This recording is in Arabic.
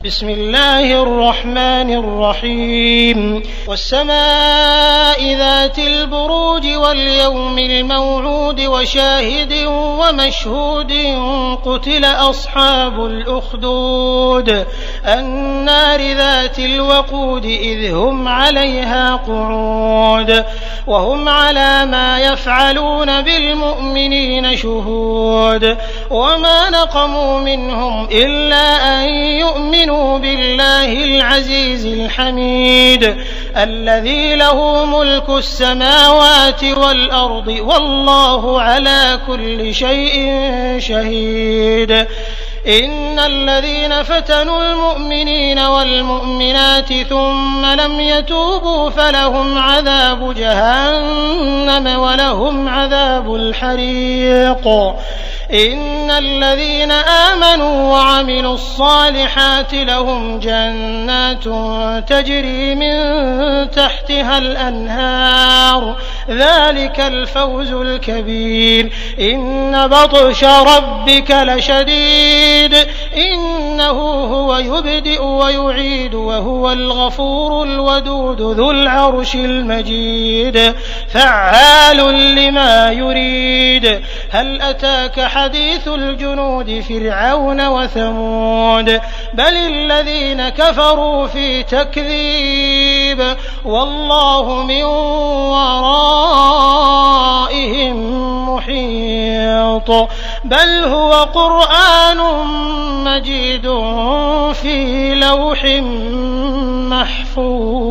بسم الله الرحمن الرحيم والسماء ذات البروج واليوم الموعود وشاهد ومشهود قتل أصحاب الأخدود النار ذات الوقود إذ هم عليها قعود وهم على ما يفعلون بالمؤمنين شهود وما نقموا منهم إلا أن يؤمنوا بالله العزيز الحميد الذي له ملك السماوات والأرض والله على كل شيء شهيد إن الذين فتنوا المؤمنين والمؤمنات ثم لم يتوبوا فلهم عذاب جهنم ولهم عذاب الحريق إن الذين آمنوا وعملوا الصالحات لهم جنات تجري من تحتها الأنهار ذلك الفوز الكبير إن بطش ربك لشديد إنه هو يبدئ ويعيد وهو الغفور الودود ذو العرش المجيد فعال لما يريد هل أتاك حديث الجنود فرعون وثمود بل الذين كفروا في تكذيب والله من ورائهم محيط بل هو قرآن مجيد في لوح محفوظ.